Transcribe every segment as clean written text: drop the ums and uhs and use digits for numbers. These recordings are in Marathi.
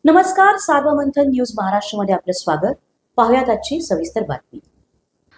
नमस्कार, सार्वमंथन न्यूज महाराष्ट्रमध्ये आपलं स्वागत. पाहुयात आजची सविस्तर बातमी.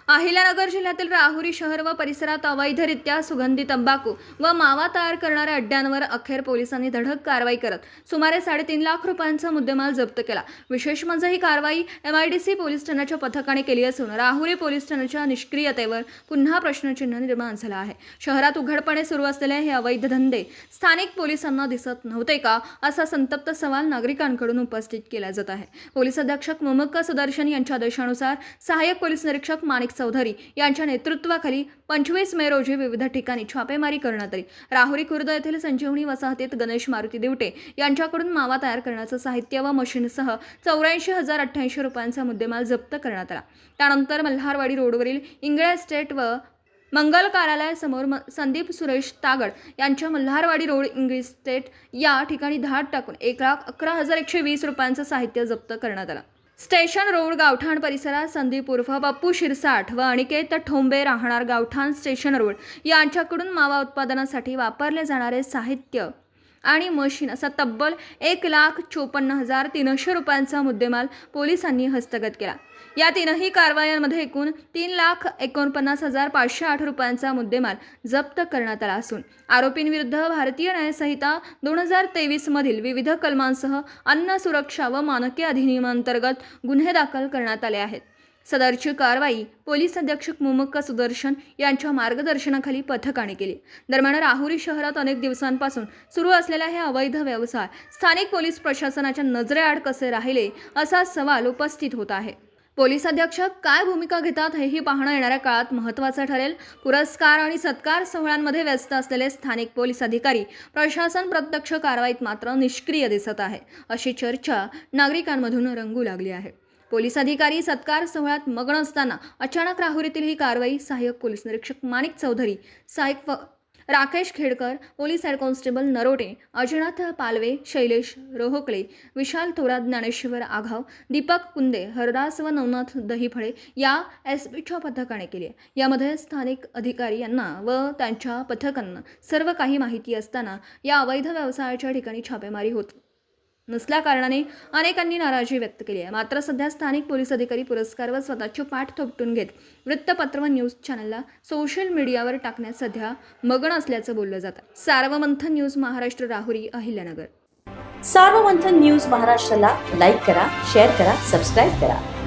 अहिल्यानगर जिल्ह्यातील राहुरी शहर व परिसरात अवैधरित्या सुगंधी तंबाखू व मावा तयार करणाऱ्या अड्ड्यांवर अखेर पोलिसांनी धडक कारवाई करत सुमारे 3.5 लाख रुपयांचा मुद्देमाल जप्त केला. विशेष म्हणजे ही कारवाई MIDC पोलीस ठाण्याच्या पथकाने केली असून राहुरी पोलीस ठाण्याच्या निष्क्रियतेवर पुन्हा प्रश्नचिन्ह निर्माण झाला आहे. शहरात उघडपणे सुरू असलेले हे अवैध धंदे स्थानिक पोलिसांना दिसत नव्हते का, असा संतप्त सवाल नागरिकांकडून उपस्थित केला जात आहे. पोलीस अधीक्षक मुमक्का सुदर्शन यांच्या आदेशानुसार सहाय्यक पोलीस निरीक्षक माणिक चौधरी यांच्या नेतृत्वाखाली 25 मे रोजी विविध ठिकाणी छापेमारी करण्यात आली. राहुरी खुर्द येथील संजीवनी वसाहतीत गणेश मारुती दिवटे यांच्याकडून मावा तयार करण्याचं साहित्य व मशीनसह 84,088 रुपयांचा मुद्देमाल जप्त करण्यात आला. त्यानंतर मल्हारवाडी रोडवरील इंगळे एस्टेट व मंगल कार्यालयासमोर संदीप सुरेश तागड यांच्या मल्हारवाडी रोड इंगळे एस्टेट या ठिकाणी धाड टाकून 1,11,120 रुपयांचं साहित्य जप्त करण्यात आलं. स्टेशन रोड गावठाण परिसरात संदीप उर्फ पप्पू शिरसाठ व अनिकेत ठोंबे राहणार गावठाण स्टेशन रोड यांच्याकडून मावा उत्पादनासाठी वापरले जाणारे साहित्य आणि मशीन असा तब्बल 1,54,300 रुपयांचा मुद्देमाल पोलिसांनी हस्तगत केला. या तीनही कारवायांमध्ये एकूण 3,49,508 रुपयांचा मुद्देमाल जप्त करण्यात आला असून आरोपींविरुद्ध भारतीय न्यायसंहिता 2023 मधील विविध कलमांसह अन्न सुरक्षा व मानके अधिनियमांतर्गत गुन्हे दाखल करण्यात आले आहेत. सदरची कारवाई पोलीस अधीक्षक मुमक्का सुदर्शन यांच्या मार्गदर्शनाखाली पथकाने केली. दरम्यान राहुरी शहरात अनेक दिवसांपासून सुरू असलेला हे अवैध व्यवसाय स्थानिक पोलीस प्रशासनाच्या नजरेआड कसे राहिले, असा सवाल उपस्थित होत आहे. पोलीस अधीक्षक काय भूमिका घेतात हेही पाहणं येणाऱ्या काळात महत्त्वाचं ठरेल. पुरस्कार आणि सत्कार सोहळ्यांमध्ये व्यस्त असलेले स्थानिक पोलीस अधिकारी प्रशासन प्रत्यक्ष कारवाईत मात्र निष्क्रिय दिसत आहे, अशी चर्चा नागरिकांमधून रंगू लागली आहे. पोलीस अधिकारी सत्कार सोहळ्यात मग्न असताना अचानक राहुरीतील ही कारवाई सहाय्यक पोलीस निरीक्षक माणिक चौधरी, सहाय्यक Rakesh Khedkar, police head constable Narote, Ajnath Palve, Shailesh Rohakle, Vishal Thorat, Dnyaneshwar Aghav, Deepak Kunde, Hardas व नवनाथ दहीफळे या SPच्या पथकाने केली. यामध्ये स्थानिक अधिकारी यांना व त्यांच्या पथकांना सर्व काही माहिती असताना या अवैध व्यवसायाच्या ठिकाणी छापेमारी होत नसल्याकारणाने अनेकांनी नाराजी व्यक्त केली आहे. मात्र सध्या स्थानिक पोलीस अधिकारी पुरस्कार व स्वतःची पाठ थोपटून घेत वृत्तपत्र व न्यूज चॅनलला सोशल मीडियावर टाकण्यात सध्या मग्न असल्याचं बोललं जातं. सार्वमंथन न्यूज महाराष्ट्र, राहुरी, अहिल्यानगर. सार्वमंथन न्यूज महाराष्ट्राला लाईक करा, शेअर करा, सबस्क्राईब करा.